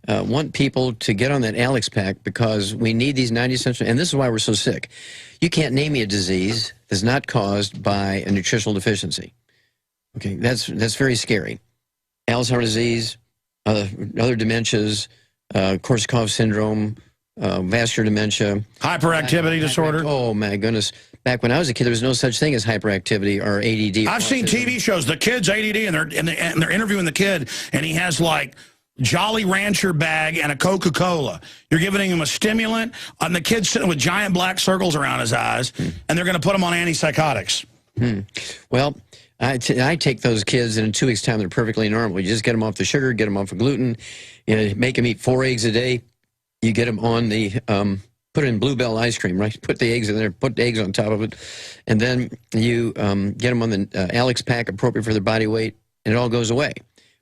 want people to get on that Alex pack because we need these 90 essential, and this is why we're so sick. You can't name me a disease that's not caused by a nutritional deficiency. Okay, that's very scary. Alzheimer's disease, other dementias, Korsakoff syndrome, vascular dementia. Hyperactivity disorder. Oh, my goodness. Back when I was a kid, there was no such thing as hyperactivity or ADD. I've seen TV shows, the kid's ADD, and they're interviewing the kid, and he has, like, Jolly Rancher bag and a Coca-Cola. You're giving him a stimulant, and the kid's sitting with giant black circles around his eyes, and they're going to put him on antipsychotics. Well, I take those kids, and in 2 weeks' time, they're perfectly normal. You just get them off the sugar, get them off of gluten, you know, make them eat 4 eggs a day. You get them on the, put it in Bluebell ice cream, right? Put the eggs in there, put the eggs on top of it, and then you get them on the Alex pack appropriate for their body weight, and it all goes away.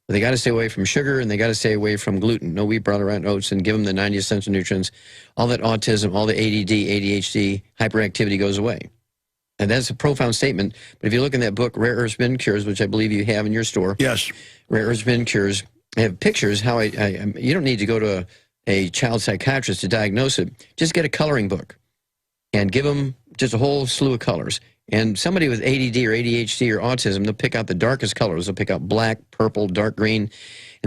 But they got to stay away from sugar, and they got to stay away from gluten. No wheat, brown, or oats, and give them the 90 essential nutrients. All that autism, all the ADD, ADHD, hyperactivity goes away. And that's a profound statement. But if you look in that book, Rare Earths Bin Cures, which I believe you have in your store. Yes. Rare Earths Bin Cures. I have pictures how you don't need to go to a child psychiatrist to diagnose it. Just get a coloring book and give them just a whole slew of colors. And somebody with ADD or ADHD or autism, they'll pick out the darkest colors. They'll pick out black, purple, dark green, and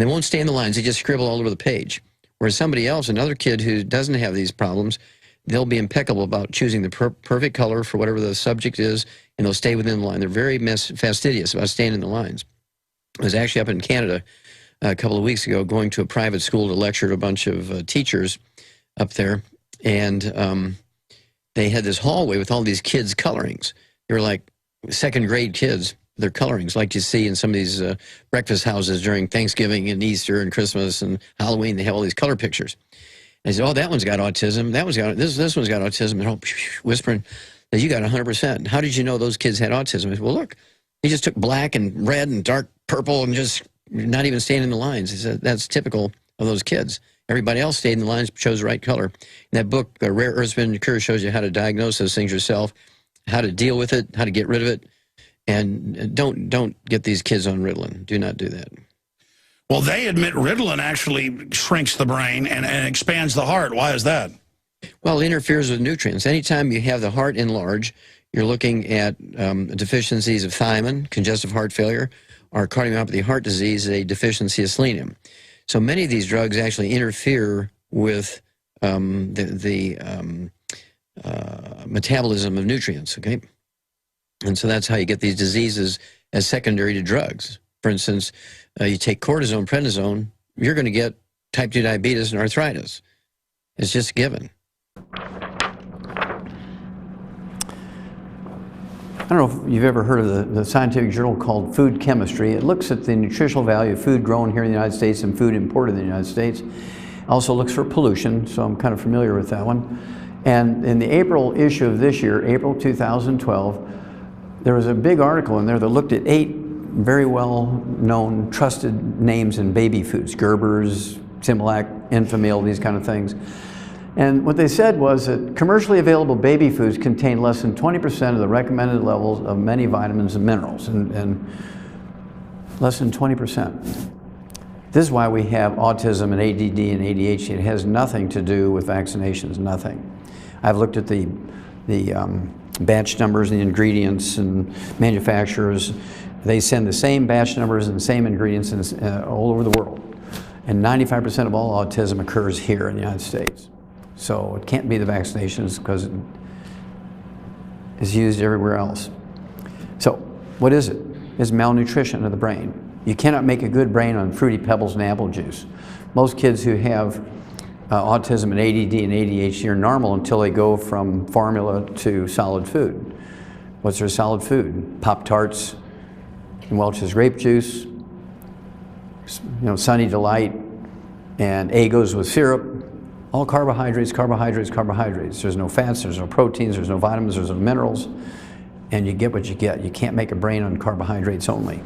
they won't stay in the lines. They just scribble all over the page. Whereas somebody else, another kid who doesn't have these problems, they'll be impeccable about choosing the perfect color for whatever the subject is, and they'll stay within the line. They're very fastidious about staying in the lines. I was actually up in Canada a couple of weeks ago going to a private school to lecture to a bunch of teachers up there, and they had this hallway with all these kids' colorings. They were like second-grade kids, their colorings, like you see in some of these breakfast houses during Thanksgiving and Easter and Christmas and Halloween. They have all these color pictures. And I said, oh, that one's got autism. That one's got this one's got autism. And all whispering, you got 100%. How did you know those kids had autism? I said, well, look, he just took black and red and dark purple and just not even staying in the lines. He said, that's typical of those kids. Everybody else stayed in the lines, chose the right color. And that book, Rare Earths Bin Cures, shows you how to diagnose those things yourself, how to deal with it, how to get rid of it. And don't get these kids on Ritalin. Do not do that. Well, they admit Ritalin actually shrinks the brain and expands the heart. Why is that? Well, it interferes with nutrients. Anytime you have the heart enlarged, you're looking at deficiencies of thiamine, congestive heart failure, or cardiomyopathy heart disease, a deficiency of selenium. So many of these drugs actually interfere with the metabolism of nutrients, okay? And so that's how you get these diseases as secondary to drugs. For instance, you take cortisone, prednisone, you're going to get type 2 diabetes and arthritis. It's just a given. I don't know if you've ever heard of the scientific journal called Food Chemistry. It looks at the nutritional value of food grown here in the United States and food imported in the United States. Also looks for pollution, so I'm kind of familiar with that one. And in the April issue of this year, April 2012, there was a big article in there that looked at 8 very well-known, trusted names in baby foods, Gerber's, Similac, Enfamil, these kind of things. And what they said was that commercially available baby foods contain less than 20% of the recommended levels of many vitamins and minerals, and less than 20%. This is why we have autism and ADD and ADHD. It has nothing to do with vaccinations, nothing. I've looked at the batch numbers and the ingredients, and manufacturers, they send the same batch numbers and the same ingredients all over the world. And 95% of all autism occurs here in the United States. So it can't be the vaccinations because it is used everywhere else. So what is it? It's malnutrition of the brain. You cannot make a good brain on Fruity Pebbles and apple juice. Most kids who have autism and ADD and ADHD are normal until they go from formula to solid food. What's their solid food? Pop-Tarts and Welch's grape juice, Sunny Delight, and Eggos with syrup. All carbohydrates, carbohydrates, carbohydrates. There's no fats, there's no proteins, there's no vitamins, there's no minerals, and you get what you get. You can't make a brain on carbohydrates only.